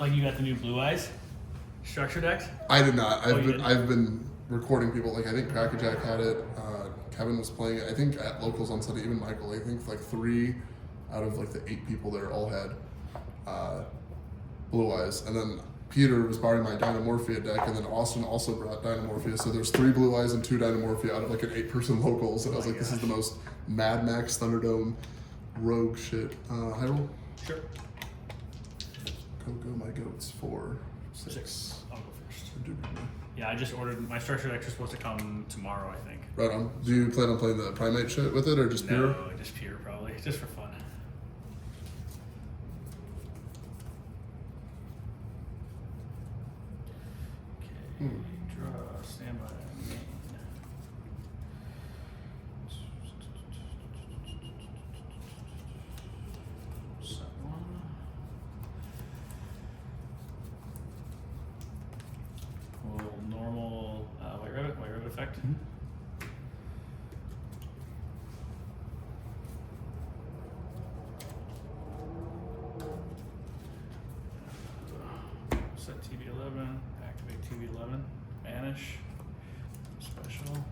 like you got the new Blue Eyes structure decks? I did not. Oh, you didn't? I've been recording people. Like I think Crackerjack had it. Kevin was playing it. I think at locals on Sunday. Even Michael. I think like 3 out of like the 8 people there all had Blue Eyes, and then Peter was borrowing my Dynamorphia deck, and then Austin also brought Dynamorphia. So there's 3 Blue Eyes and 2 Dynamorphia out of like an 8-person locals, and I was like, this is the most Mad Max Thunderdome rogue shit. Hyrule? Sure. Go my goats for 6. I'll go first. Do Yeah, I just ordered my structure decks are supposed to come tomorrow, I think. Right on. Do you plan on playing the Primate shit with it, or just pure? No, just pure probably, just for fun. Okay, draw, standby, main. Set 1. Cool, normal white rabbit effect. Set TV11, activate TV11, banish, special.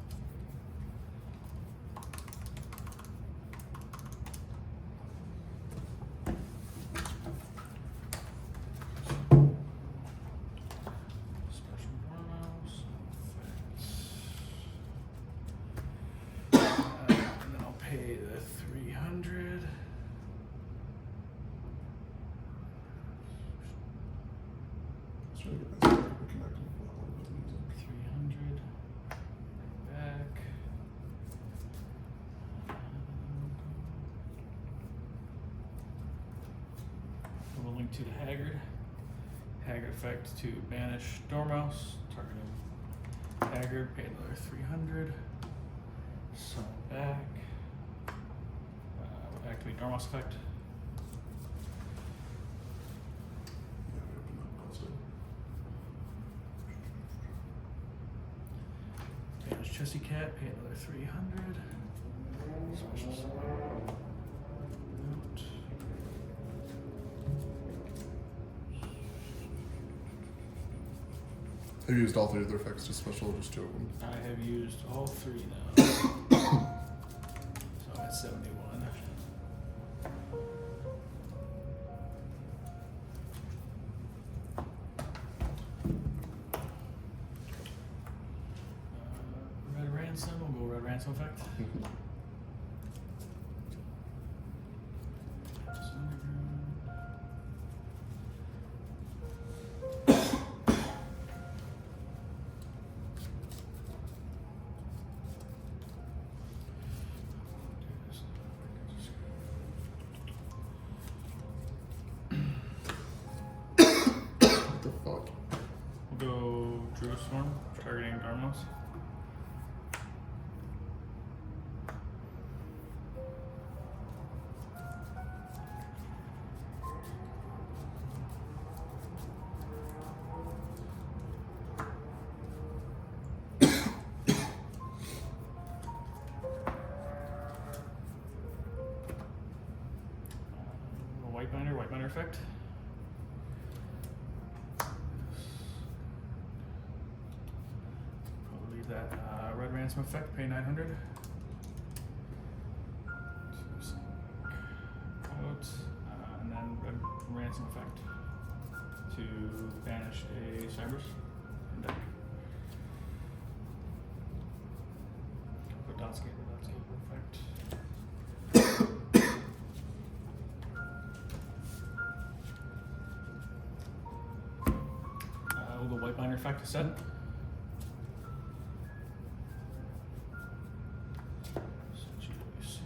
Special promos, effects. And then I'll pay the 300. Let's try to get this connected. 300. Back. We'll link to the Haggard. Haggard effect to banish Dormouse. Targeting Haggard. Pay another 300. Summon back. Activate Dormouse effect. Banish Chessy Cat. Pay another 300. Special summon. Out. Have you used all 3 of their effects to special, or just 2 of them? I have used all 3 now. So I'm at 71. Red Ransom, we'll go Red Ransom effect. What the fuck? We'll go Drew Storm, targeting Dormouse. White binder effect. We'll leave that red ransom effect, pay 900. Out, and then red ransom effect to banish a Cybers from deck. Put Dotscape effect. We'll go white binder effect to set. So GWC.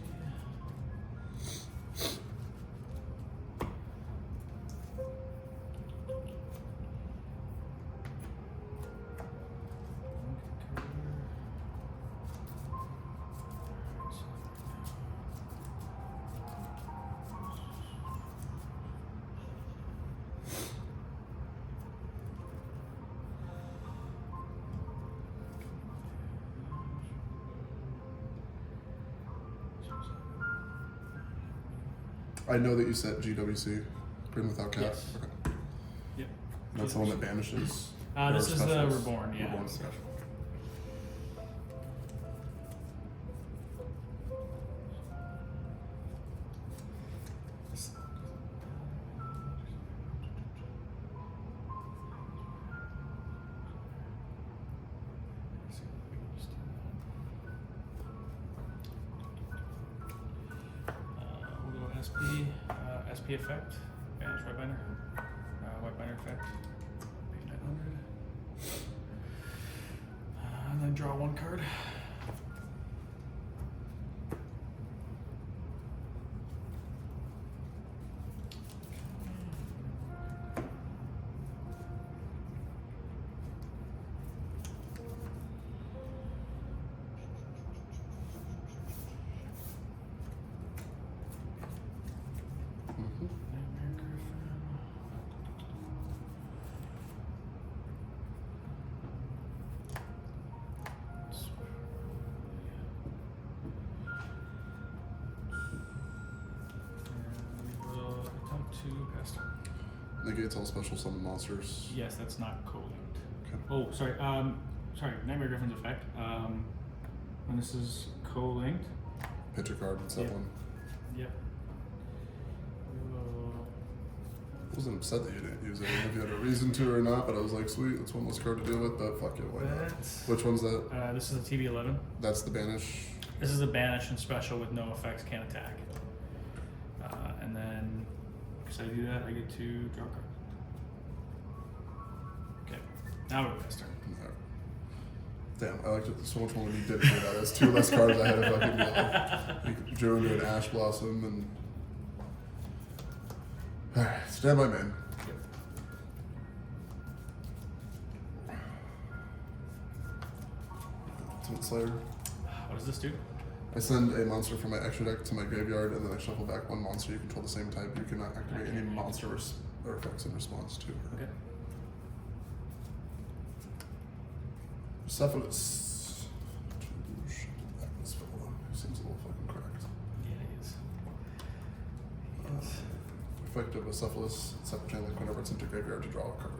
I know that you set GWC, Grin Without Cap. Yes. Okay. Yep. That's the one that banishes. This is the Reborn, yeah. Reborn special. We'll go SP, SP effect, banish white binder, white binder effect, pay 900, and then draw one card. Negates all special summon monsters. Yes, that's not co-linked. Okay. Oh, sorry. Sorry. Nightmare Griffin's effect. When this is co-linked. Pitch a card and set Yep. one. Yep. I wasn't upset that you didn't use it. I don't know if you had a reason to or not, but I was like, sweet, that's one less card to deal with, but fuck it, why not? Which one's that? This is a TB11. That's the banish. This is a banish and special with no effects, can't attack. And then, because I do that, I get to draw a card. Okay, now we're past turn. Damn, I liked it so much more when you did do that. That's two less cards I had to fucking deal with. You drew into an Ash Blossom and... Alright, stand by man. Ultimate Slayer. What does this do? I send a monster from my extra deck to my graveyard, and then I shuffle back one monster you control the same type. You cannot activate any monster or effects in response to her. Okay. Bucephalus. Shuffle back this fella. He seems a little fucking cracked. Yeah, he is. Yes. Effect of Bucephalus, separate chain link whenever it's into graveyard to draw a card.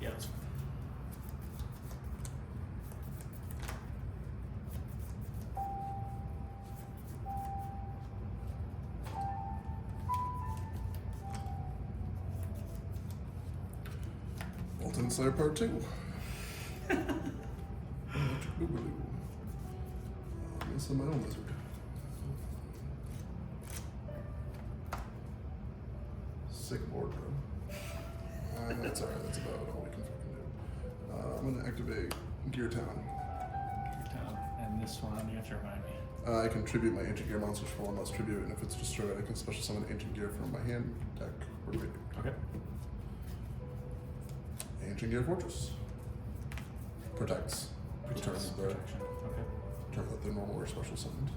Yeah, that's fine. Ultimate Slayer Part 2. Electric Boogaloo. I'm missing my own lizard. Sick board, bro. That's alright, that's about all we can fucking do. I'm gonna activate Gear Town. And this one, you have to remind me. I can tribute my Ancient Gear monsters for one less tribute, and if it's destroyed, I can special summon Ancient Gear from my hand, deck, or graveyard. Okay. Ancient Gear Fortress. Protects. Returns their Protection. Okay. turn that they're normal or special summoned.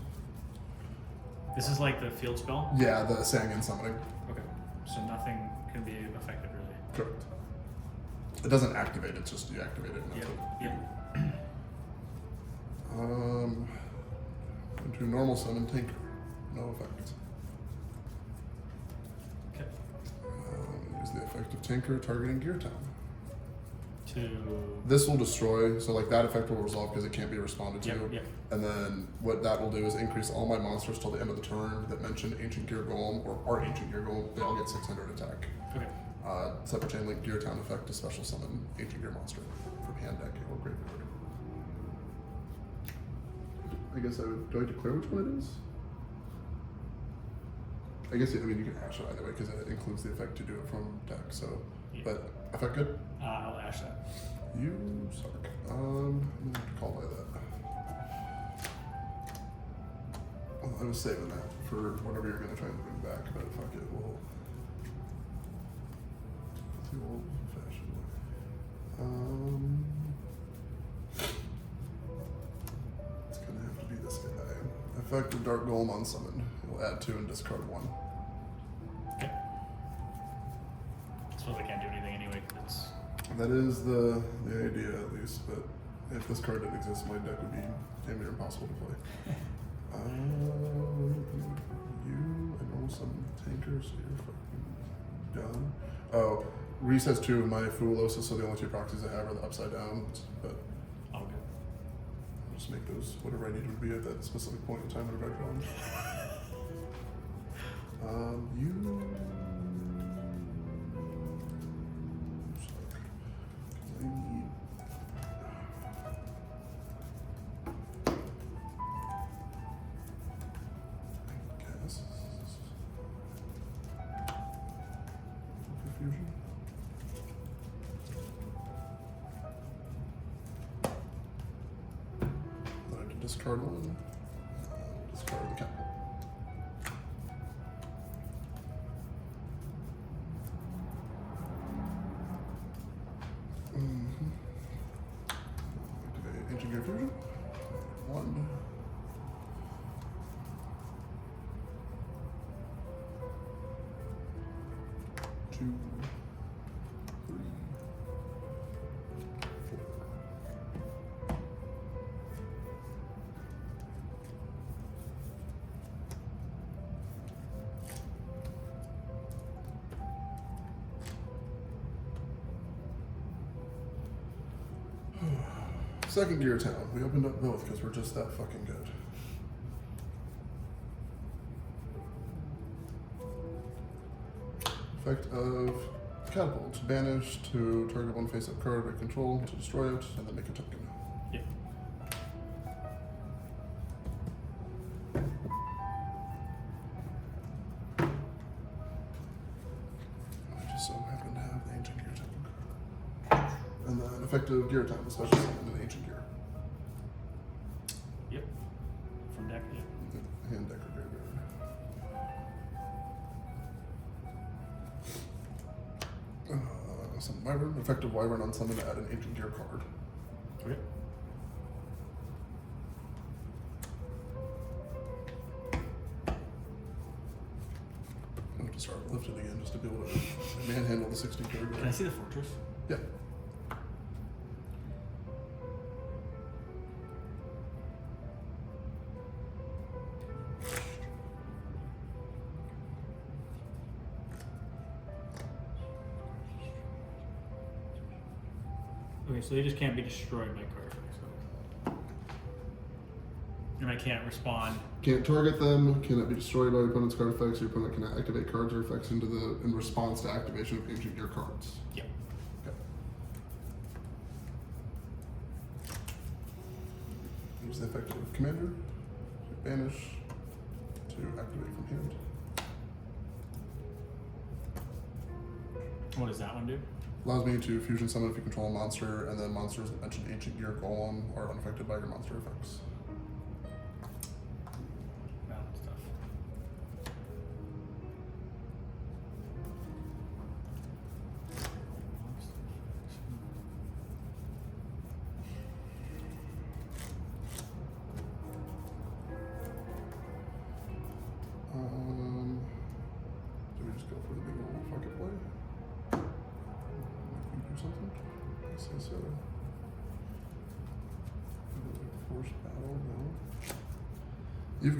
This is like the field spell? Yeah, the Sangan summoning. Okay. So nothing can be effective really. Correct. It doesn't activate, it's just you activate it and that's Yep. it. Into normal summon Tinker. No effect. Okay. Use the effect of Tinker targeting Gear Town. This will destroy, so like that effect will resolve because it can't be responded to. Yep. And then what that will do is increase all my monsters till the end of the turn that mention Ancient Gear Golem or our Ancient Gear Golem. They all get 600 attack. Okay. Separate chain link Gear Town effect to special summon Ancient Gear monster from hand deck or graveyard. I guess do I declare which one it is? I guess, I mean, you can hash it either way because it includes the effect to do it from deck, so. Yeah. But, effect good? I'll ash that. You suck. I'm gonna have to call by that. Well, I was saving that for whatever you're gonna try and bring back, but fuck it, we'll. The old fashioned way. It's gonna have to be this guy. Effect of Dark Golem unsummoned. We'll add 2 and discard 1. Okay. I suppose I can't do anything anyway because That is the idea at least, but if this card didn't exist, my deck would be damn near impossible to play. You, I know some tankers, so you're fucking done. Oh, Reese has 2 of my Fuolosis, so the only 2 proxies I have are the upside down. But All good. I'll just make those whatever I need to be at that specific point in time whenever I draw them. You. I need. I guess. Confusion. Then I can discard 1. Discard the capital. Activate Ancient Gear Fusion. 1. 2, 3, 4. Second Gear Town. We opened up both because we're just that fucking good. Effect of Catapult. Banish to target 1 face-up card by control to destroy it, and then make a token. Yep. I just so happen to have the Ancient Gear token card. And then effective Gear Town, special summon an Ancient Gear. Yep. From deck, yeah. Hand deck or graveyard. Summon Wyvern. Effective Wyvern on summon to add an Ancient Gear card. Okay. I'm going to start lifting again just to be able to manhandle the 60 card. Can I see the fortress? Yeah. Okay, so they just can't be destroyed by card effects. And I can't respond. Can't target them, cannot be destroyed by opponent's card effects. Your opponent cannot activate cards or effects in response to activation of Ancient Gear cards. Yep. Okay. Use the effect of Commander. Banish to activate from hand. What does that one do? Allows me to fusion summon if you control a monster, and then monsters that mention Ancient Gear Golem are unaffected by your monster effects. Balance stuff. Do we just go for the big old fuck it play? Make you do something? I say so. Force battle, no. You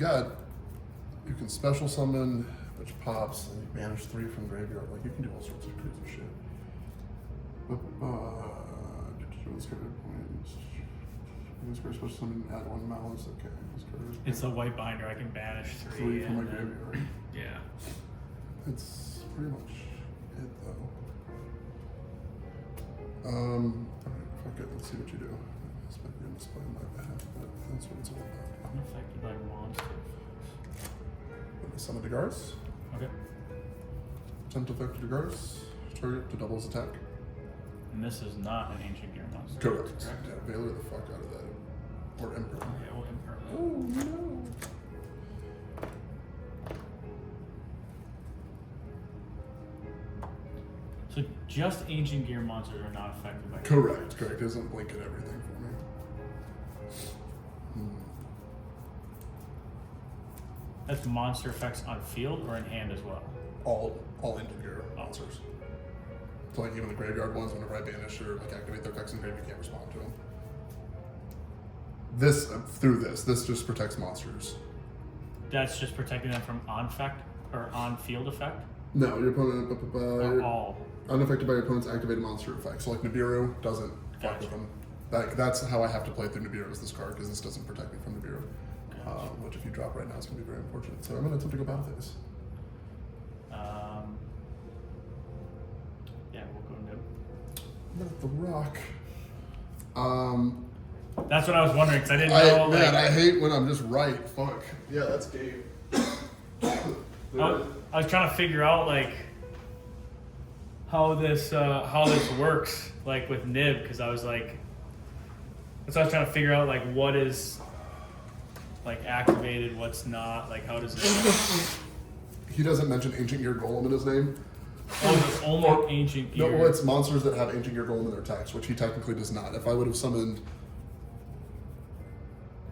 can special summon, which pops, and you banish 3 from graveyard. Like, you can do all sorts of crazy shit. This card points. This card special summon, add 1 Maliss. Okay, this card is. It's a white binder. I can banish 3. 3 from my and then- graveyard. Yeah. It's pretty much it, though. Alright, fuck it, let's see what you do. This might be a misplay on my behalf, but that's what it's all about. Unaffected by monster. Put the summon Degars. Okay. Attempt effect Degars. Target to double his attack. And this is not an Ancient Gear monster. Correct. Yeah, Veiler the fuck out of that. Or Emperor. Yeah, we'll impermanent. Oh no. So just Ancient Gear monsters are not affected by Correct. It doesn't blink at everything for me. That's monster effects on field or in hand as well. All Ancient Gear monsters. So like even the graveyard ones, whenever I banish or like activate their effects in grave, you can't respond to them. This just protects monsters. That's just protecting them from on effect or on field effect. No, your opponent Or all? unaffected by your opponent's activated monster effect. So like Nibiru doesn't fuck with them. That's how I have to play through Nibiru is this card because this doesn't protect me from Nibiru. Which if you drop right now is going to be very unfortunate. So I'm going to attempt to go battle phase. Yeah, we'll go Nib. Not the rock. That's what I was wondering because I didn't know. I hate when I'm just right. Fuck. Yeah, that's game. I was trying to figure out like how this works like with Nib because I was like, that's what I was trying to figure out like what is like activated, what's not, like how does it? He doesn't mention Ancient Gear Golem in his name. Oh, it's only Ancient Gear. No, well, it's monsters that have Ancient Gear Golem in their text, which he technically does not. If I would have summoned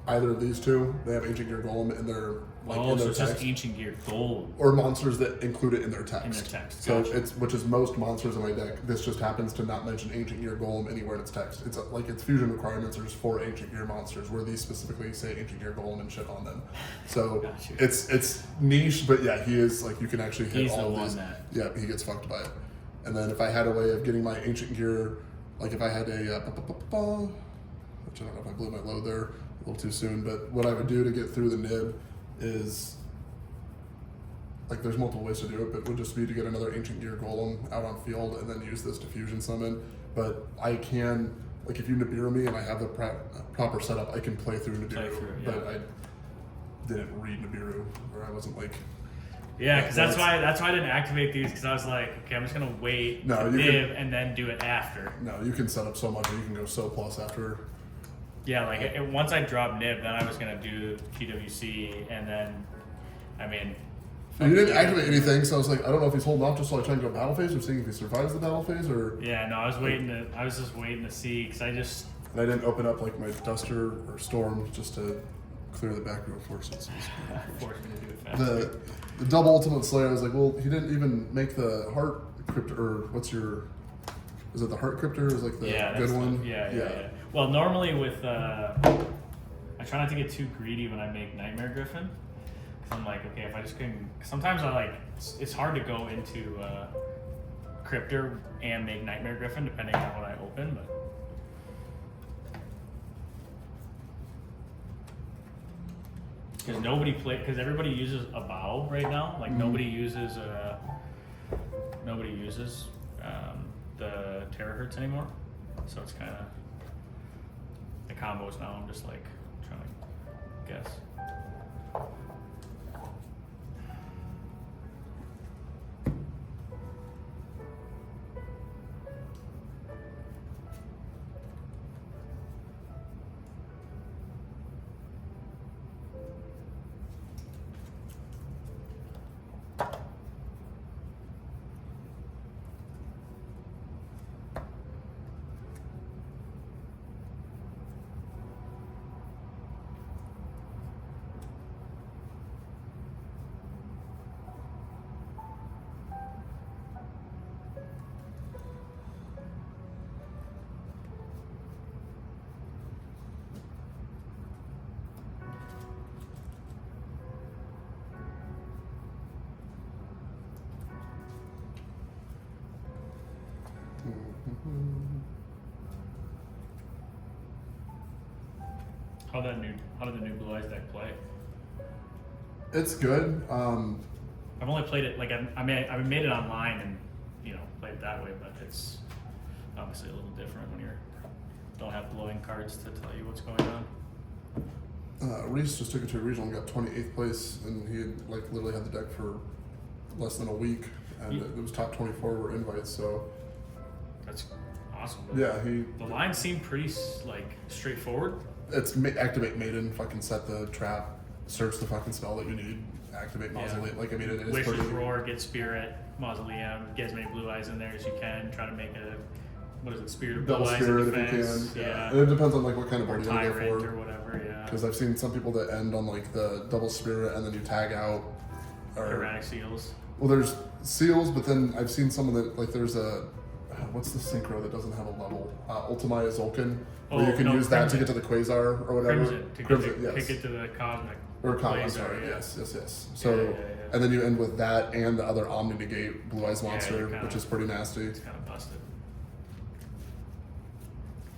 either of these two, they have Ancient Gear Golem in their in their it's text. just Ancient Gear Gold. Or monsters that include it in their text. In their text. So Gotcha. it's which is most monsters in my deck. This just happens to not mention Ancient Gear Golem anywhere in its text. It's like its fusion requirements. There's 4 Ancient Gear monsters where these specifically say Ancient Gear Golem and shit on them. So Gotcha. it's niche, but yeah, he is like you can actually hit He's all the of one these. that- Yeah, he gets fucked by it. And then if I had a way of getting my Ancient Gear, like if I had a which I don't know if I blew my load there a little too soon, but what I would do to get through the Nib is like there's multiple ways to do it, but it would just be to get another Ancient Gear Golem out on field and then use this to fusion summon. But I can, like if you Nibiru me and I have the proper setup, I can play through Nibiru. Yeah. But I didn't read Nibiru, or I wasn't like... Yeah, because that's why I didn't activate these because I was like, okay, I'm just gonna wait No, to you Nib and then do it after. No, you can set up so much, or you can go so plus after. Yeah, like once I dropped Nib, then I was gonna do PWC, and then, I mean. You didn't activate anything, so I was like, I don't know if he's holding off just so I try and go battle phase, or seeing if he survives the battle phase, or. Yeah, no, I was just waiting to see because I just. And I didn't open up like my Duster or Storm just to clear the back row forces. Forced me to do it fast. The double Ultimate Slayer, I was like, well, he didn't even make the Heart Cryptor, or what's your. Is it the Heart Cryptor? Is like the good one? Yeah. Well, normally with I try not to get too greedy when I make Nightmare Griffin. Cause I'm like, okay, if I just can. Sometimes I like it's hard to go into Cryptor and make Nightmare Griffin depending on what I open, but. Because everybody uses a bow right now. Like nobody uses the terahertz anymore. So it's kind of the combos now. I'm just like trying to guess. How did the new Blue Eyes deck play? It's good. I've only played it like I've made it online and played it that way, but it's obviously a little different when you don't have glowing cards to tell you what's going on. Reese just took it to a regional and got 28th place, and he had like literally had the deck for less than a week, and it was top 24 were invites. So that's awesome. Yeah, the lines seem pretty like straightforward. It's activate Maiden, fucking set the trap, search the fucking spell that you need, activate Mausoleum. Yeah. Like I mean, it is Wishes, pretty. Roar, get Spirit, Mausoleum, get as many Blue Eyes in there as you can. Try to make Spirit of Blue Double Eyes Spirit in if you defense. can. Yeah. And it depends on like what kind of board you want to go Tyrant for. or whatever. Yeah. Because I've seen some people that end on like the Double Spirit and then you tag out. Or Erratic Seals. Well, there's seals, but then I've seen some of the like there's a. What's the synchro that doesn't have a level? Ultimate Zulkin, where you can use that to get to the Quasar or whatever. Crimson, to kick it to the Cosmic. Or Con, I'm Blazer, sorry, yeah. yes. So, Yeah. and then you end with that and the other Omni Negate Blue Eyes Monster, kinda- which is pretty nasty. It's kind of busted.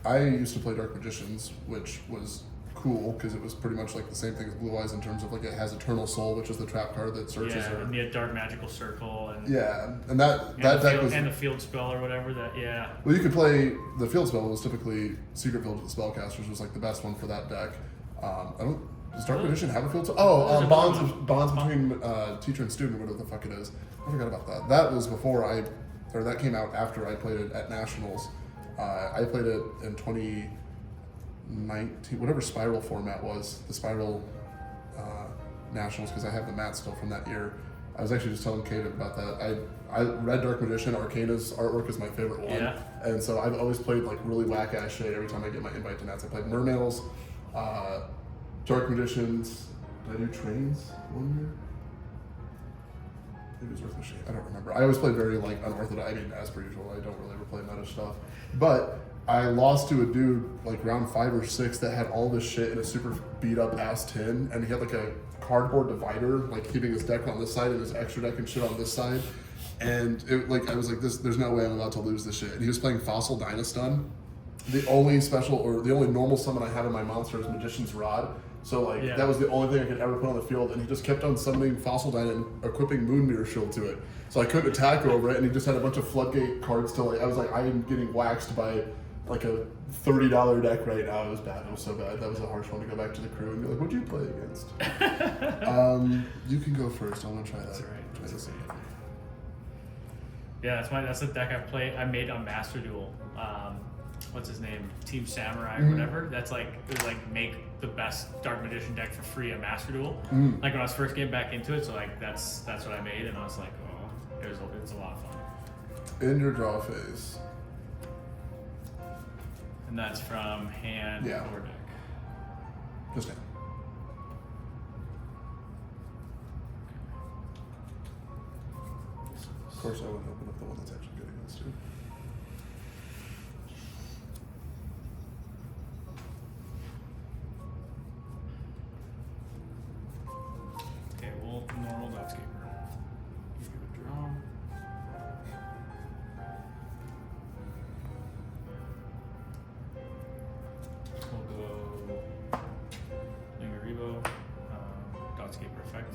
I used to play Dark Magicians, which was cool because it was pretty much like the same thing as Blue Eyes in terms of like it has Eternal Soul, which is the trap card that searches Yeah, her. and the Dark Magical Circle and And that and that the deck field, was. and the field spell or whatever. That yeah. Well, you could play the field spell was typically Secret Village of the Spellcasters was like the best one for that deck. I don't. Does Dark Magician have a field spell? Oh, There's a bonds between teacher and student, whatever the fuck it is. I forgot about that. That was before that came out after I played it at Nationals. I played it in 2019, whatever Spiral format was, the Spiral Nationals, because I have the mat still from that year. I was actually just telling Kate about that. I read Dark Magician. Arcana's artwork is my favorite one. Yeah. And so I've always played like really whack ass shit every time I get my invite to Nats. I played Mermails, Dark Magicians. Did I do Trains one year? Maybe it was Earth Machine. I don't remember. I always play very like unorthodox. I mean, as per usual, I don't really ever play meta stuff. But I lost to a dude like round 5 or 6 that had all this shit in a super beat up ass tin, and he had like a cardboard divider, like keeping his deck on this side and his extra deck and shit on this side. And it, like I was like, there's no way I'm about to lose this shit. And he was playing Fossil Dynastun. The only special or the only normal summon I have in my monster is Magician's Rod. So like that was the only thing I could ever put on the field, and he just kept on summoning Fossil Dyna and equipping Moon Mirror Shield to it. So I couldn't attack over it, and he just had a bunch of Floodgate cards to like. I was like, I am getting waxed by like a $30 deck right now. It was bad. It was so bad. That was a harsh one to go back to the crew and be like, "What'd you play against?" You can go first. I want to try that. That's all right. Try this again. Yeah, that's the deck I made on Master Duel. What's his name? Team Samurai or whatever. That's like it was like make the best Dark Magician deck for free at Master Duel. Like when I was first getting back into it, so like that's what I made, and I was like, oh, it's a lot of fun. In your draw phase. And that's from hand or deck. Just hand. Of course, I would open up the one that's actually good against you. Okay, well, normal Dogscaper. Give it a draw. We'll go Lingaribo, Dogscaper effect.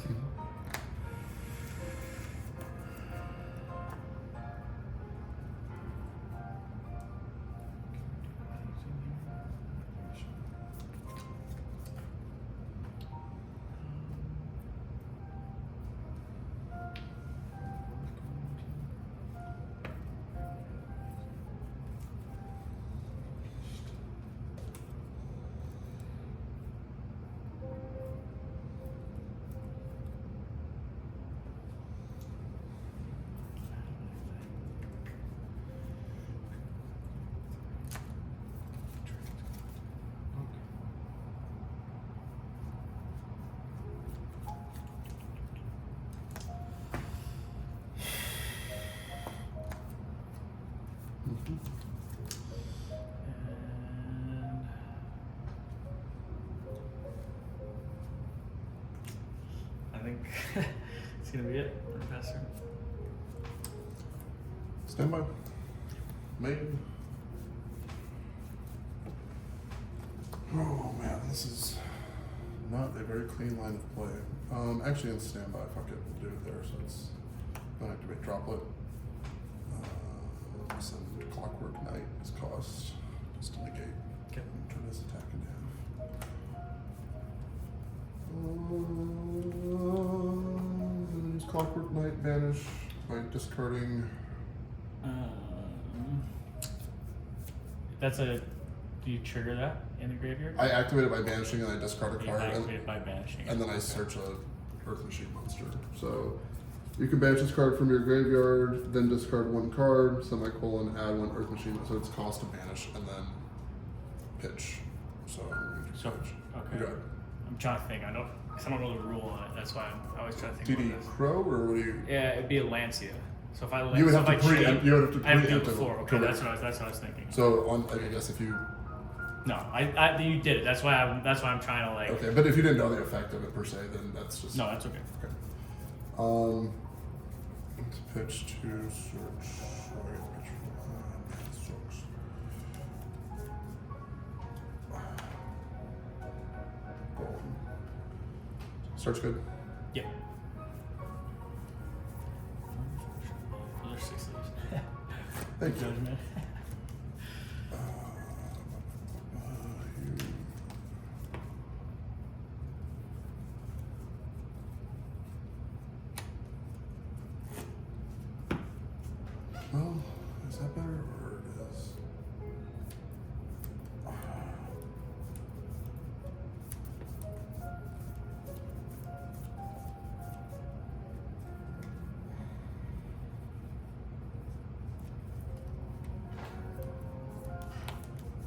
And I think it's gonna be it for Professor. Stand by. Main. Oh man, this is not a very clean line of play. Actually, in standby, fuck it, we'll do it there. So it's don't activate droplet. Send Clockwork Knight is cost just to negate. Okay. Turn this attack in half. Use Clockwork Knight, vanish by discarding. That's a. Do you trigger that in the graveyard? I activate it by banishing and I discard a You card. activate it by banishing. And then I search a Earth Machine monster. So you can banish this card from your graveyard, then discard 1 card, semicolon, add 1 Earth Machine. So it's cost to banish and then pitch. So I'm going to So, pitch. okay. You got it. I'm trying to think. I don't know the rule on it. That's why I always try to think DD about this. Crow or what do you? Yeah, it'd be a Lancia. So if I You would so have if to I preempt. cheat, You would have to I have to do it preempt it. before. Okay, Correct. that's what I was thinking. So on, I guess if you No, you did it. That's why I'm trying to like. Okay, but if you didn't know the effect of it per se, then that's just. No, that's okay. Okay. Let's pitch to search. Oh, I got the pitch for strokes. Starts good. Yeah. There's 6 of these. Thank you. Judgment. Well, is that better or it is?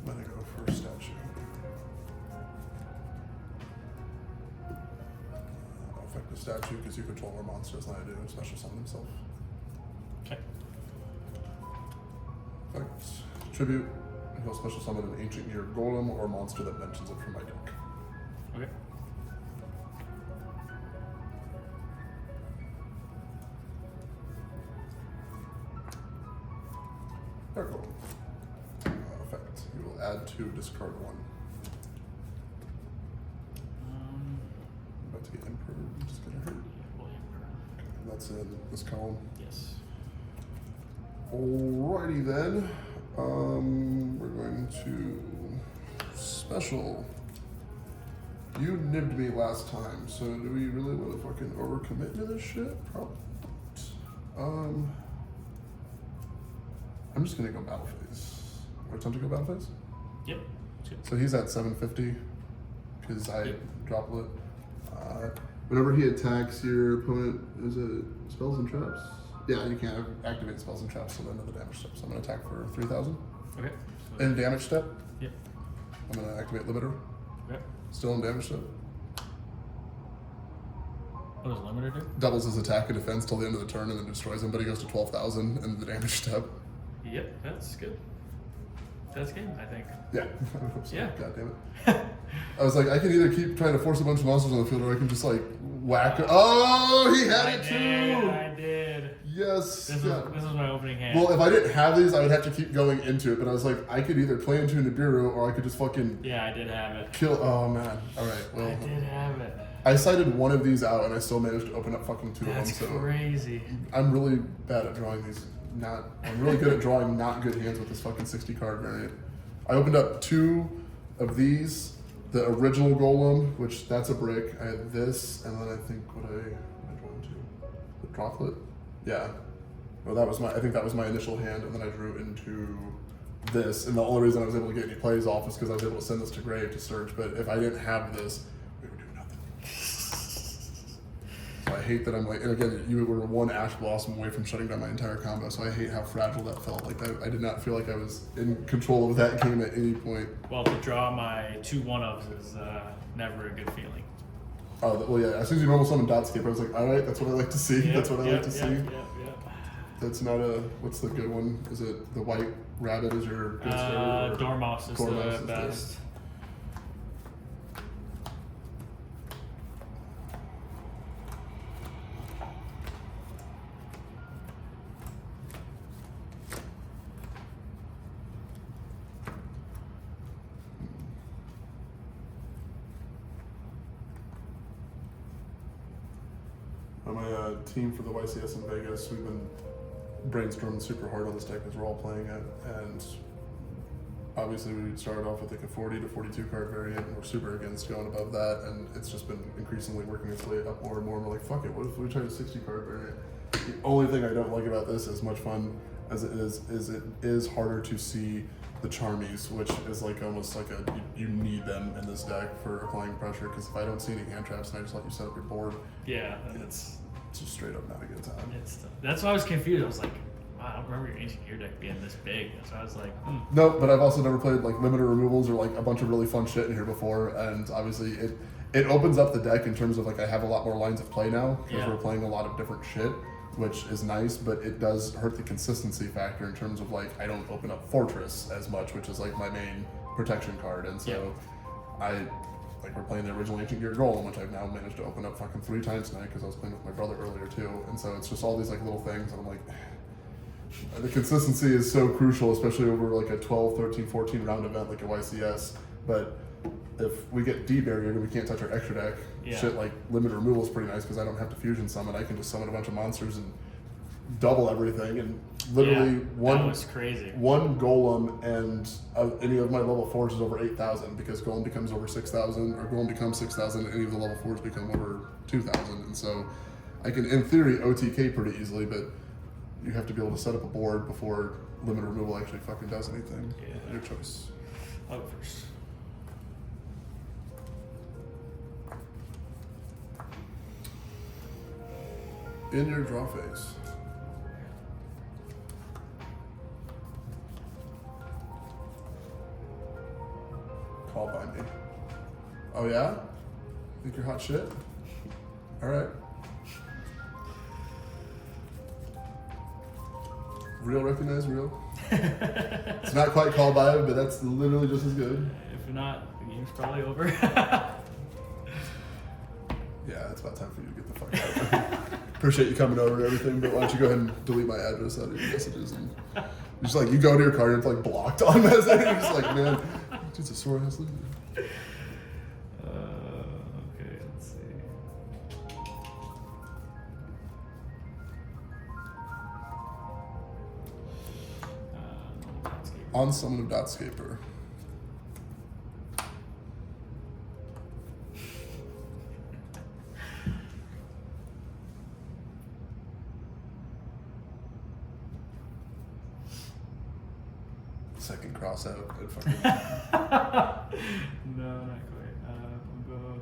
I'm gonna go for statue. Affect the statue because you control more monsters than I do, special summon himself. Okay. Effect. Tribute. He'll special summon an ancient gear golem or monster that mentions it from my deck. Okay. There golem. Effect. You will add 2, discard 1. About to get Emperor, which is gonna hurt. Well, Okay, that's in this column. yes. Alrighty then. We're going to special. You nibbed me last time, so do we really want to fucking overcommit to this shit? Probably not. I'm just gonna go battle phase. Or attempt to go battle phase? Yep. Good. So he's at 750 because I dropped it. Whenever he attacks your opponent, is it spells and traps? Yeah, you can't activate spells and traps till the end of the damage step. So I'm gonna attack for 3,000. Okay. In damage step, Yep. I'm gonna activate limiter. Okay. Still in damage step. What does limiter do? Doubles his attack and defense till the end of the turn and then destroys him, but he goes to 12,000 in the damage step. Yep, that's good. That's game, I think. Yeah. Yeah. God damn it. I was like, I can either keep trying to force a bunch of monsters on the field or I can just like whack it. Oh, he had it too! I did. Yes. This is my opening hand. Well, if I didn't have these, I would have to keep going into it, but I was like, I could either play into Nibiru or I could just fucking yeah, I did have it. kill. Oh man. Alright, well. I did have it. I cited one of these out and I still managed to open up fucking 2 That's of them. So crazy. I'm really bad at drawing these. I'm really good at drawing not good hands with this fucking 60 card variant. I opened up 2 of these. The original Golem, which that's a brick. I had this, and then I think what I drew into the Droplet. Yeah. Well, I think that was my initial hand, and then I drew into this. And the only reason I was able to get any plays off is because I was able to send this to Grave to search. But if I didn't have this, we would do nothing. So I hate that I'm like, and again, you were 1 Ash Blossom away from shutting down my entire combo. So I hate how fragile that felt. Like I did not feel like I was in control of that game at any point. Well, to draw my 2 1-ofs is never a good feeling. Oh, well, yeah. As soon as you normal summon Dotscape, I was like, all right, that's what I like to see. Yep, That's what I like to see. Yep. That's not a. What's the good one? Is it the white rabbit? Is your good story? Dormouse is Dormouse the is best. On my team for the YCS in Vegas, we've been brainstorming super hard on this deck as we're all playing it, and obviously we started off with like a 40 to 42 card variant, and we're super against going above that, and it's just been increasingly working its way up more and more. And we're like, fuck it, what if we tried a 60 card variant? The only thing I don't like about this, as much fun as it is harder to see the Charmies, which is like almost like you need them in this deck for applying pressure, because if I don't see any hand traps and I just let you set up your board, Yeah, it's just straight up not a good time. that's why I was confused. I was like, wow, I don't remember your ancient gear deck being this big. So I was like, No, but I've also never played like limiter removals or like a bunch of really fun shit in here before, and obviously it opens up the deck in terms of like I have a lot more lines of play now because Yeah. we're playing a lot of different shit, which is nice, but it does hurt the consistency factor in terms of like I don't open up Fortress as much, which is like my main protection card, and so we're playing the original Ancient Gear Golem, which I've now managed to open up fucking 3 times tonight because I was playing with my brother earlier too, and so it's just all these like little things, and I'm like, the consistency is so crucial, especially over like a 12, 13, 14 round event like a YCS, but if we get debarriered and we can't touch our extra deck, shit like limited removal is pretty nice because I don't have to fusion summon. I can just summon a bunch of monsters and double everything, and literally that was crazy. one golem and any of my level 4s is over 8,000 because golem becomes over 6,000 or golem becomes 6,000 and any of the level 4s become over 2,000, and so I can in theory OTK pretty easily, but you have to be able to set up a board before limited removal actually fucking does anything. Your choice. I'll go first. In your draw phase. Call by me. Oh yeah? Think you're hot shit? Alright. Real recognize real. It's not quite call by, but that's literally just as good. If not, the game's probably over. Yeah, it's about time for you to get the fuck out. Appreciate you coming over and everything, but why don't you go ahead and delete my address out of your messages, and just like you go to your car and it's like blocked on message, and you're just like, man, it's a sore ass leader. Okay, let's see. On summon of Dotscaper. Second cross out. Good fucking. No, not quite. We'll go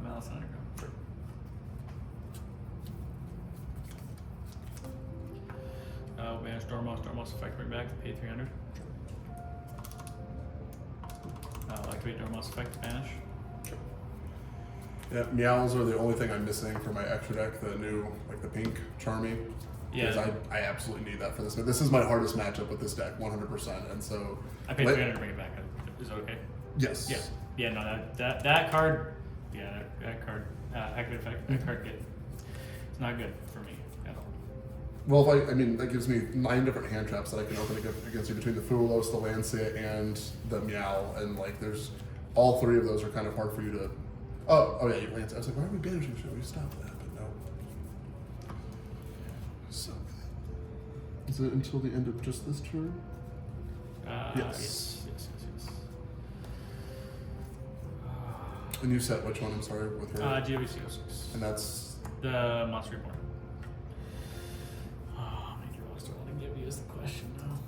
Malice Underground. Sure. Banish Dormouse effect, bring back, pay 300. Activate Dormouse effect, banish. Yeah, meows are the only thing I'm missing for my extra deck, the new, like the pink Charmy. Yeah. Because I absolutely need that for this. But this is my hardest matchup with this deck, 100%. And so. I paid 300 to bring it back. Is that okay? Yes. Yeah. Yeah, no, that card, that card, activate effect, that card it's not good for me at all. Well, I mean, that gives me 9 different hand traps that I can open against you between the Fulos, the Lancia, and the Meow. And like, there's all 3 of those are kind of hard for you to. Oh yeah, you Lancia. I was like, why are we banishing shit? We stop that, but no. So, is it until the end of just this turn? Yes. And you set which one? I'm sorry, with her. GWC06. And that's the Monster Reborn. How many draws do I want to give you is the question now.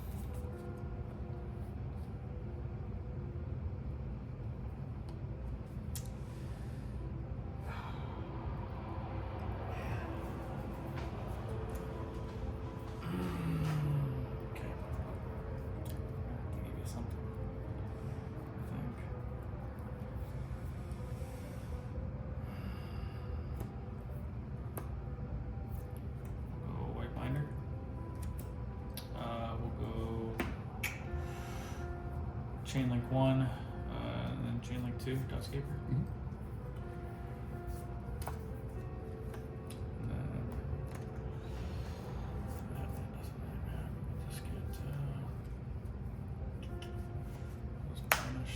Okay. I'll give you something. I think. White binder. We'll go chain link 1, and then chain link 2, Dotscaper. Mhm. And then just get let's banish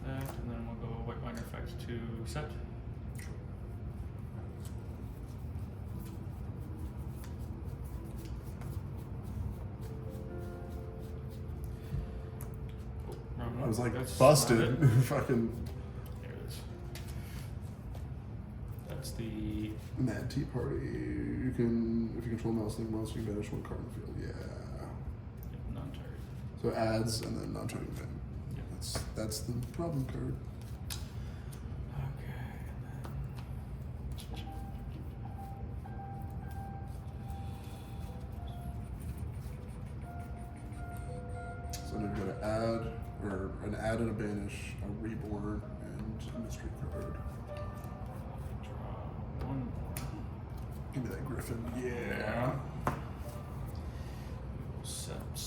that, and then we'll go white binder effect to set. I was like That's busted. not it. Fucking There it is. That's the Mad Tea Party. You can, if you control mouse link monster, you can banish 1 card in the field. Yeah. non-target. So adds and then non-target ban. Yep. That's the problem card. Okay, So then you go to add, or an add and a banish, a reborn, and a mystery card. draw 1 more. Give me that Griffin. Yeah. We will set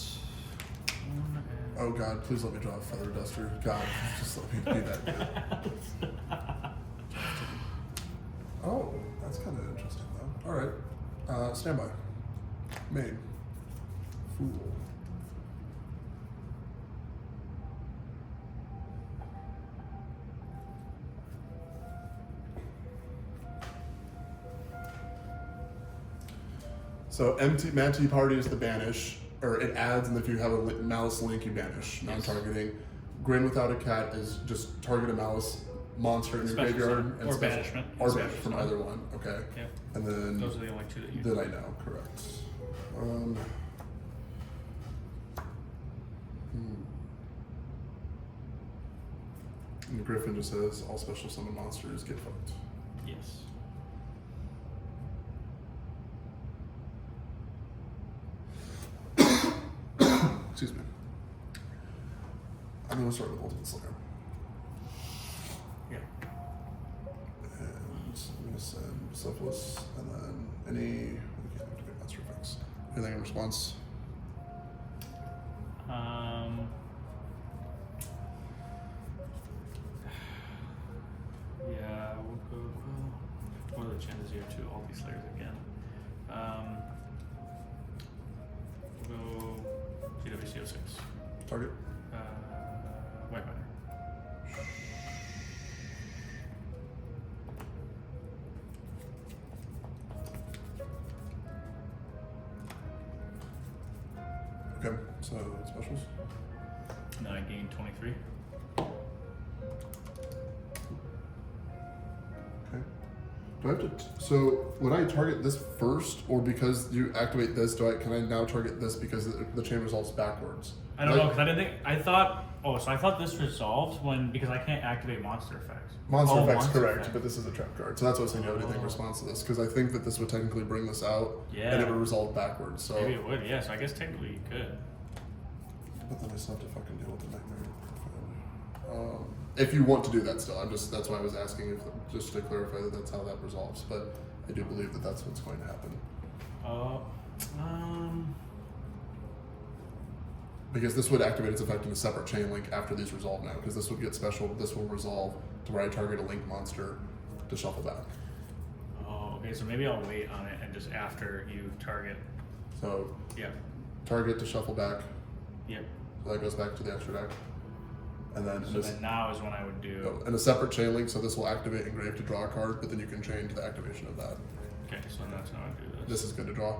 1 and Oh God, please let me draw a Feather Duster. God, just let me be that good. Oh, that's kind of interesting though. All right, standby. Main. Fool. So empty Manti Party is the banish, or it adds, and if you have a Maliss link, you banish, non-targeting. Grin Without a Cat is just target a Maliss monster in your Special graveyard. summon. And Or special- banishment. Or Special banishment from summon. either one, okay. Yeah. And then, Those are the only two that you. that I know, correct. And the Griffin just says, all special summon monsters get fucked. Yes. Excuse me. I'm gonna start with Ultimate Slayer. Yeah. And I'm gonna send Bucephalus, and then any monster effects. Anything in response? Yeah, we'll go. What are the chances here to all these slayers again? We'll go GWCO6. Target. White Miner. Okay, so specials. And then I gain 23. Okay. Do I have to? So when I target this first, or because you activate this, can I now target this because the chain resolves backwards? I don't know, because I didn't think. I thought. Oh, so I thought this resolved because I can't activate monster effects. Monster effects, Monster correct, effect. but this is a trap card. So that's what I was saying. Do you have anything in response to this? Because I think that this would technically bring this out, Yeah. and it would resolve backwards. So. Maybe it would, yeah. So I guess technically you could. But then I still have to fucking deal with the nightmare. If you want to do that still, that's why I was asking if just to clarify that that's how that resolves. But I do believe that that's what's going to happen. Because this would activate its effect in a separate chain link after these resolve now. Because this would get special. This will resolve to where I target a link monster to shuffle back. Oh, okay. So maybe I'll wait on it and just after you target. So Yeah. target to shuffle back. Yep. So that goes back to the extra deck. And then, So then now is when I would do. in a separate chain link, so this will activate engrave to draw a card, but then you can chain to the activation of that. Okay, so that's how I do this. This is good to draw.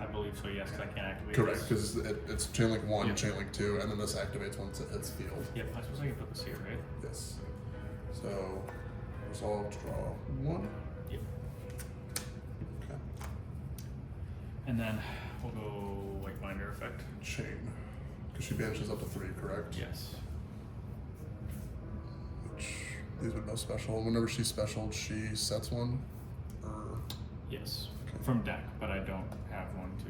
I believe so. Yes, because I can't activate. Correct, this. because it's chain link 1, Yep. chain link 2, and then this activates once it's field. Yep. I suppose I can put this here, right? Yes. So resolve to draw 1. Yep. Okay. And then we'll go White Binder effect. Chain. Because she banishes up to 3, correct? Yes. Which these would know special. Whenever she's special, she sets one. Or Yes. Okay. From deck, but I don't have one to.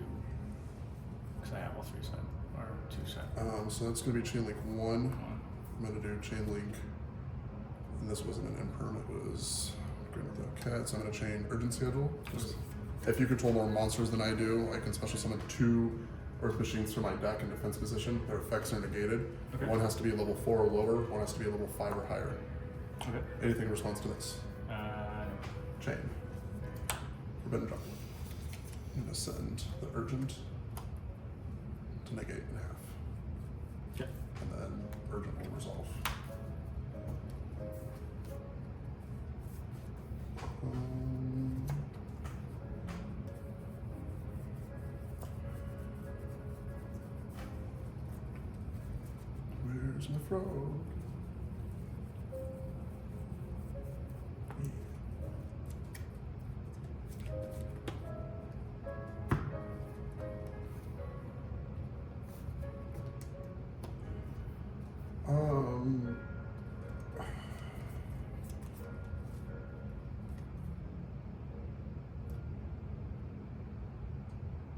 Because I have all 3 set or 2 set. so it's gonna be chain link 1. One. I'm gonna do chain link, and this wasn't an imperm, it was Grin Without Cat, so I'm gonna chain urgent schedule. Just, if you control more monsters than I do, I can special summon 2 Earth Machines from my deck in defense position. Their effects are negated. Okay. One has to be a level 4 or lower, one has to be a level 5 or higher. Okay. Anything in response to this? No. Chain. Forbidden Drop. I'm gonna send the urgent to negate in half. Okay. And then urgent will resolve. Where's my frog?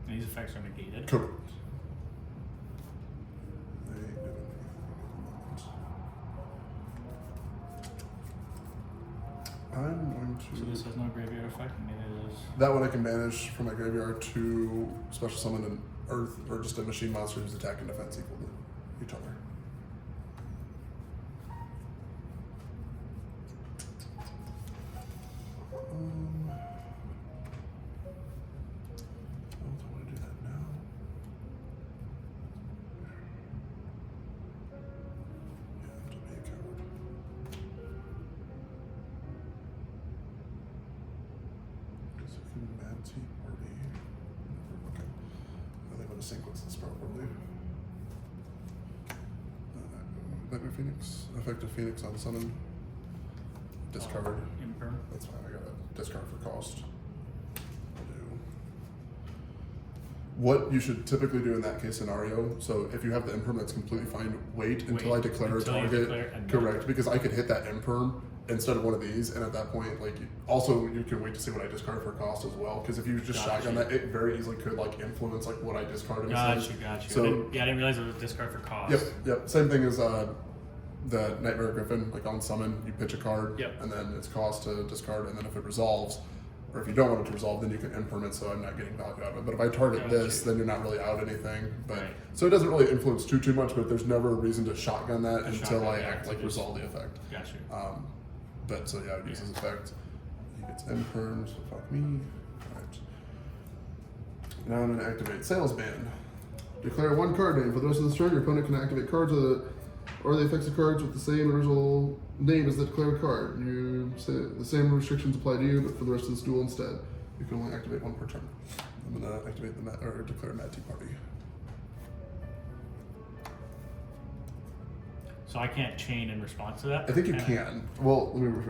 These effects are negated. Correct. I'm going to. So this has no graveyard effect, and it is. That one I can banish from my graveyard to special summon earth or just a machine monster whose attack and defense equal to each other. I don't want to do that now. Yeah, I have to be a coward. Mad Tea Party. Okay. I think I'm going to sequence this properly. Nightmare Phoenix. Effective Phoenix on summon. Discard. Imperm. That's fine. I got a discard for cost. I'll do. What you should typically do in that case scenario, so if you have the imperm, that's completely fine. Wait until I declare a target. Correct, because I could hit that imperm instead of one of these, and at that point, like, also you can wait to see what I discard for cost as well, because if you just shotgun that, it very easily could like influence like what I discard. Got you. So I didn't realize it was a discard for cost. Yep. Same thing as the Nightmare Griffin, like on summon, you pitch a card, Yep. and then it's cost to discard, and then if it resolves, or if you don't want it to resolve, then you can imperm it, so I'm not getting value out of it. But if I target this, then you're not really out anything. But Right. so it doesn't really influence too much, but there's never a reason to shotgun that until shotgun, I yeah, act like just- resolve the effect. Got you. But so yeah, I would use his effect. He gets impermed, so fuck me. Alright. Now I'm gonna activate Sales Band. Declare one card name. For the rest of this turn, your opponent can activate cards or the effects of cards with the same original name as the declared card. You say the same restrictions apply to you, but for the rest of this duel instead. You can only activate one per turn. I'm gonna activate or declare Mad Tea Party. So I can't chain in response to that? I think you can. Well, let me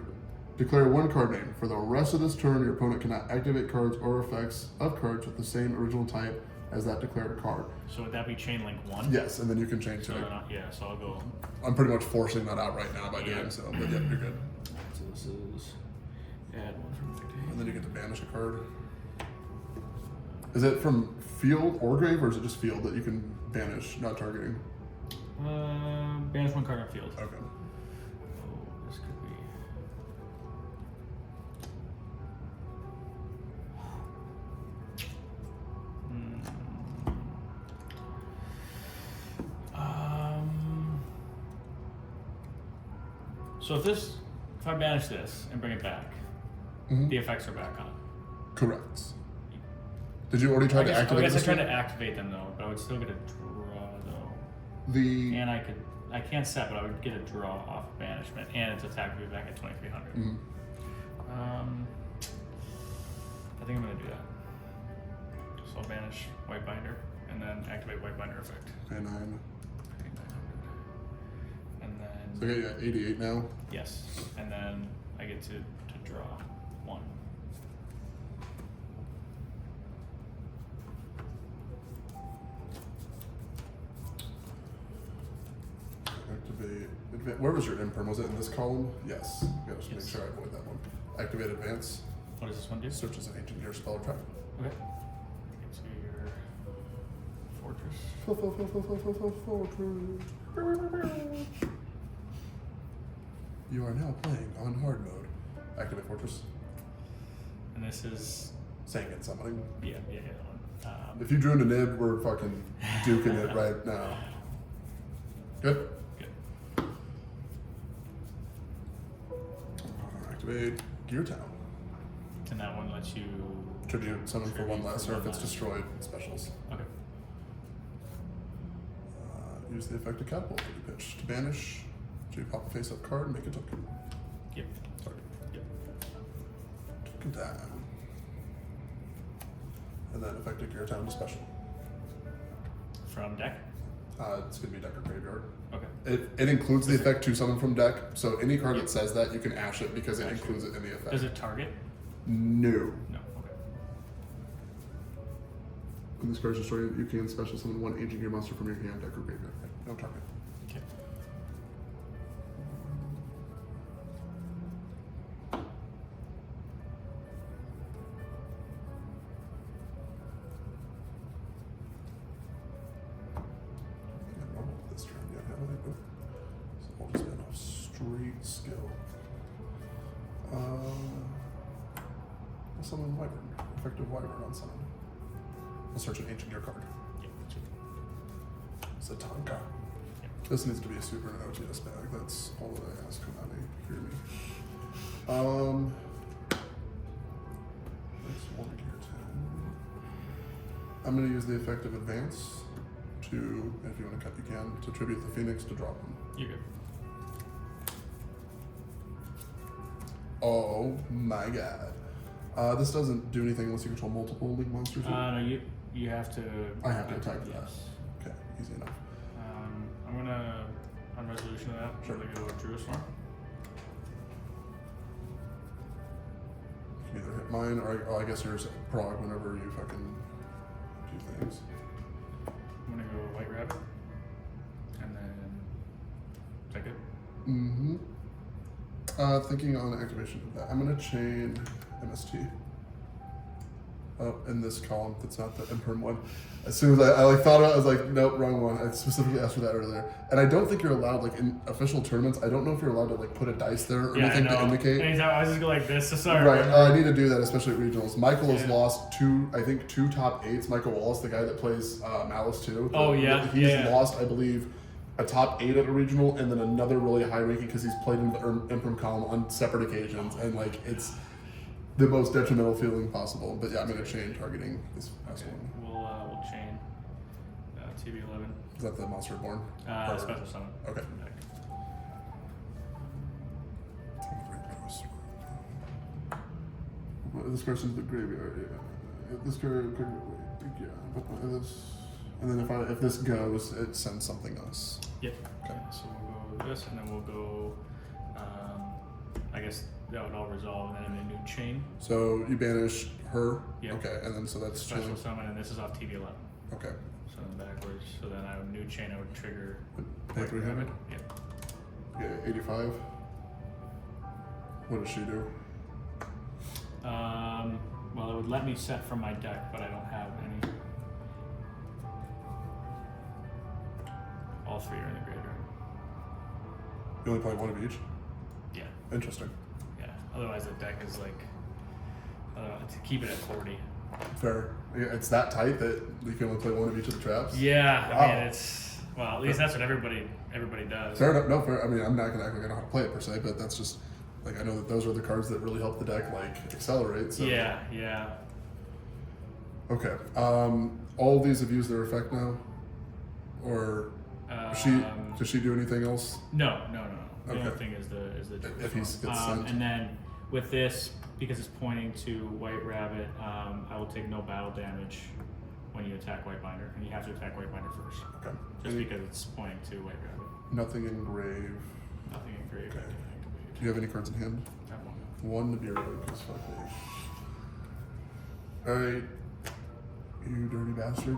declare one card name. For the rest of this turn, your opponent cannot activate cards or effects of cards with the same original type as that declared card. So would that be chain link 1? Yes, and then you can change So it. so I'll go. I'm pretty much forcing that out right now by doing so, but yeah, you're good. So this is add 1 from activate. And then you get to banish a card. Is it from field or grave, or is it just field that you can banish, not targeting? Banish 1 card on field. Okay. Oh, this could be. So if I banish this and bring it back, the effects are back on. Correct. Did you already try to activate I this? tried to activate them though, but I would still get a draw though. And I can't set, but I would get a draw off banishment, and its attack would be back at 2,300. I think I'm gonna do that. So I'll banish White Binder, and then activate White Binder effect. Pay 9. And then So you're at 88 now. yes, and then I get to draw 1. Activate. Where was your imperm? Was it in this column? Yes. Gotta just make sure I avoid that one. Activate advance. What does this one do? Searches an ancient gear spell or trap. Okay. Get to your fortress. You are now playing on hard mode. Activate fortress. And this is Saying it summoning. yeah, that one. If you drew into Nib, we're fucking duking it right now. Good? Good. Activate Gear Town. And that one lets you Tribute summon for one less, or if it's destroyed, specials. Okay. Use the effect of catapult to be pitched. To banish, to pop a face up card and make a token. Yep. Sorry. Yep. Token time. And then effective Gear Town to special. From deck? It's going to be deck or graveyard. Okay. It includes the effect to summon from deck, so any card that says that, you can ash it because it includes it in the effect. Does it target? No. No. Okay. When this card is destroyed, you can special summon one ancient gear monster from your hand, deck, or graveyard. No target. Okay. This turn yet, haven't I? Nope. So I'll just get off straight skill. I'll summon Wyvern. Effective Wyvern on summon. I'll search an ancient gear card. Yep. Zatanka. This needs to be a super and OTS bag. That's all that I ask. Come out and hear me. Next one gear 10. I'm going to use the effect of advance to, if you want to cut, you can, to tribute the Phoenix to drop them. You're good. Oh my god. This doesn't do anything unless you control multiple league monsters. No, you have to. I have to attack that. Yes. Okay, easy enough. I'm gonna, on resolution of that, Sure. I'm gonna go Druid Storm. You can either hit mine or I guess yours prog whenever you fucking do things. I'm gonna go White Rabbit. And then. Is that good? Mm-hmm. Thinking on activation of that, I'm gonna chain MST up in this column that's not the imperm one. As soon as I like thought about it, I was like, nope, wrong one. I specifically asked for that earlier. And I don't think you're allowed, like in official tournaments, I don't know if you're allowed to like put a dice there or anything to indicate. Anytime I was just go like this, so sorry. Right, I need to do that, especially at regionals. Michael has Yeah. lost two top 8s. Michael Wallace, the guy that plays Maliss too. Oh, yeah, He's yeah. lost, I believe, a top 8 at a regional and then another really high ranking because he's played in the Imperm column on separate occasions. And like, it's the most detrimental feeling possible. But yeah, I'm going to chain targeting this past one. We'll chain TB11. Is that the Monster Reborn? Or- Special summon. Okay. From deck. This person's the graveyard. Yeah. This card, yeah. This, and then if this goes, it sends something else. Yep. Okay. So we'll go with this, and then we'll go. I guess that would all resolve, and then a new chain. So you banish her. Yep. Okay, and then so that's Special chilling. summon, and this is off TB11. Okay. So then backwards. So then I would new chain. I would trigger. Pay 300. Yep. Okay, 85. What does she do? Well, it would let me set from my deck, but I don't have any. All 3 are in the graveyard. You only play one of each. Yeah. Interesting. Yeah. Otherwise, the deck is like. To keep it at 40. Fair. Yeah, it's that tight that you can only play one of each of the traps. Yeah. Wow. I mean, it's at least that's what everybody does. Fair enough. No, fair. I mean, I'm not gonna act like I know how to play it per se, but that's just like I know that those are the cards that really help the deck like accelerate. So. Yeah. Yeah. Okay. All these have used their effect now, or does she do anything else? No. The Okay. only thing is the If he gets sent. and then with this, because it's pointing to White Rabbit, I will take no battle damage when you attack White Binder, and you have to attack White Binder first, Okay. just because it's pointing to White Rabbit. Nothing in grave. Nothing in grave. Okay. I can activate. Do you have any cards in hand? I have one. One to be rogue, because fuck me. Alright. You dirty bastard.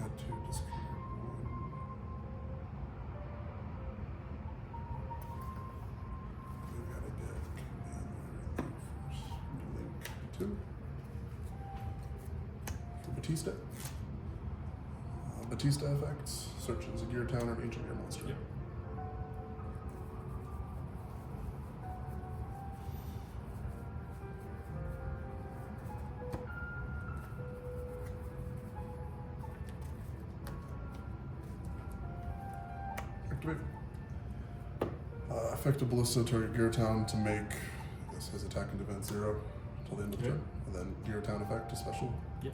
Add 2, discard 1. We gotta get commander first. Link 2. For Batista. Batista effects. Searches a gear town or an ancient gear monster. Yep. Activate. Effective Ballista target gear town to make this his attack and defense 0 until the end of the Yep. turn. And then gear town effect to special. Yep.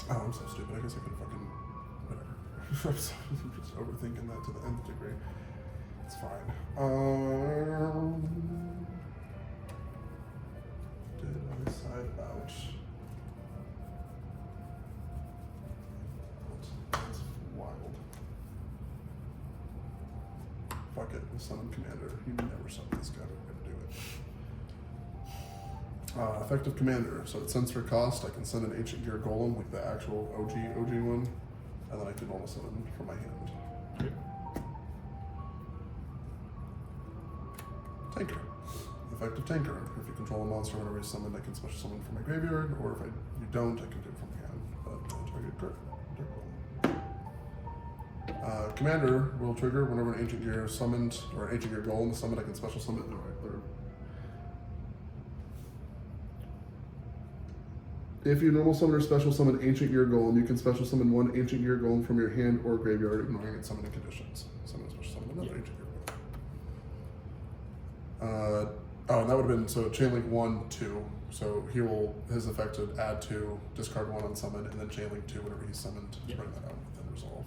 Oh, I'm so stupid. I guess I could have fucking whatever. I'm just overthinking that to the nth degree. It's fine. Did I decide about? That's wild. Fuck it. Summon commander. You never summon this guy. We're gonna do it. Effective commander. So it sends for cost. I can send an ancient gear golem, like the actual OG one, and then I can normal summon from my hand. Okay. Tanker. Effective tanker. If you control a monster whenever you summon, I can special summon from my graveyard, or if you don't, I can do it from my hand. But Commander will trigger whenever an ancient gear is summoned, or an ancient gear golem is summoned. I can special summon. If you normal summon or special summon ancient gear golem, you can special summon one ancient gear golem from your hand or graveyard, ignoring its summoning conditions. Summon special summon another ancient gear golem. And that would have been so chain link 1, 2. So he will his effect would add 2, discard 1 on summon, and then chain link 2 whenever he's summoned to bring that out and resolve.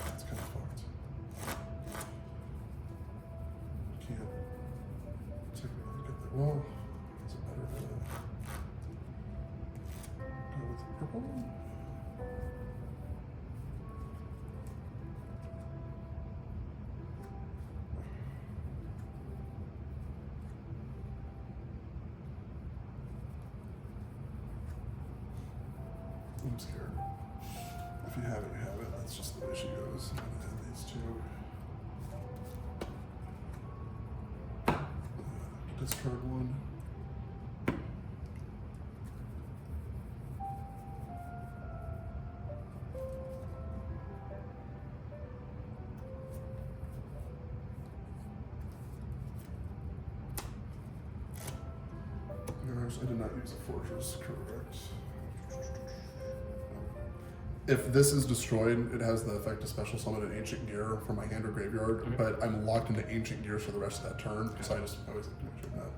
That's kind of fucked. Can't technically get there. Well, is it better to go with purple? I'm scared. If you have it, you have it. That's just the way she goes. I'm gonna add these two. Discard 1. I did not use a fortress, correct. If this is destroyed, it has the effect to special summon an ancient gear from my hand or graveyard, but I'm locked into ancient gears for the rest of that turn, so I always like to make sure of that.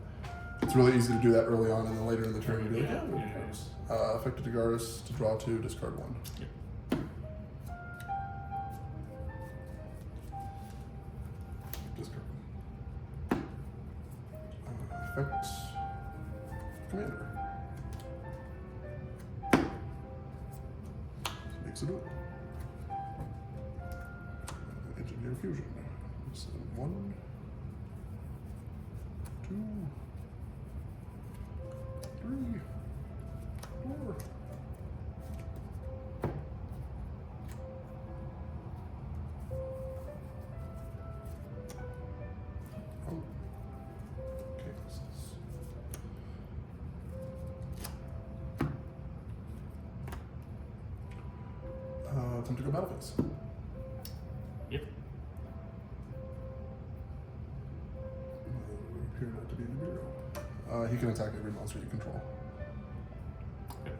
It's really easy to do that early on, and then later in the turn, you'd be like, effect to Garura to draw 2, discard 1. Yep. Discard 1. Effect. Commander. Makes it up. Engineer fusion. So 1, 2, 3, 4. Oh. Okay, this is. Time to go battle phase. Yep. Appear not to be in the bureau. He can attack every monster you control. Okay.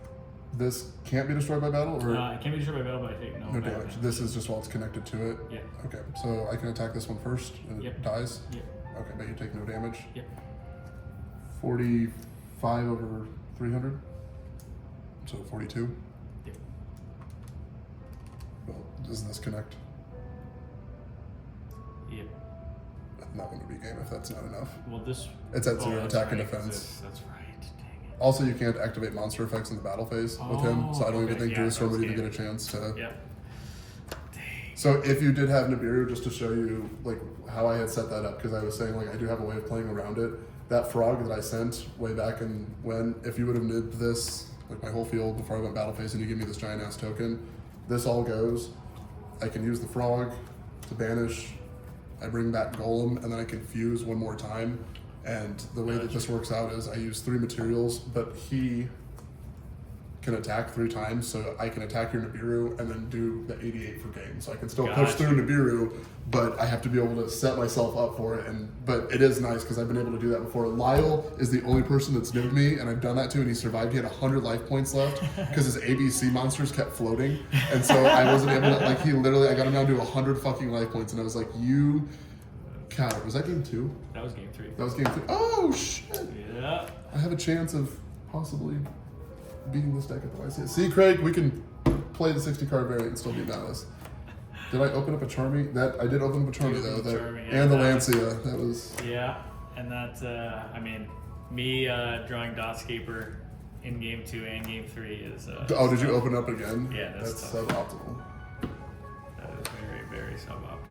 This can't be destroyed by battle, or It can't be destroyed by battle, but I take no damage. This is just while it's connected to it. Yeah. Okay, so I can attack this one first, and it dies. Yep. Okay, but you take no damage. Yep. 45 over 300. So 42. Yep. Well, does this connect? Yep. That one would be game if that's not enough. Well, this. It's at 0 that's attack and right, defense. That's right. Dang it. Also, you can't activate monster effects in the battle phase with him, so I don't even think Jerusalem would even get a chance to. Yep. So if you did have Nibiru, just to show you like how I had set that up, because I was saying like I do have a way of playing around it. That frog that I sent way back in when, if you would have nibbed this, like my whole field before I went battle phase, and you give me this giant ass token, this all goes. I can use the frog to banish. I bring back Golem, and then I can fuse one more time. And the way that this works out is I use 3 materials, but he can attack 3 times, so I can attack your Nibiru and then do the 88 for game. So I can still push through Nibiru, but I have to be able to set myself up for it. But it is nice because I've been able to do that before. Lyle is the only person that's nibbed me, and I've done that too, and he survived. He had 100 life points left because his ABC monsters kept floating, and so I wasn't able to. Like he literally, I got him down to 100 fucking life points, and I was like, "You coward!" Was that game 2? That was game 3. That was game 3. Oh shit! Yeah. I have a chance of possibly beating this deck at the YC. See, Craig, we can play the 60 card variant and still beat Maliss. Did I open up a Charmy? That I did open up a Charmy though. And the Lancia. That was. Yeah, and that I mean, me drawing Dotscaper in game 2 and game 3 is. Oh, did you open up again? Yeah, that's suboptimal. That is very, very suboptimal.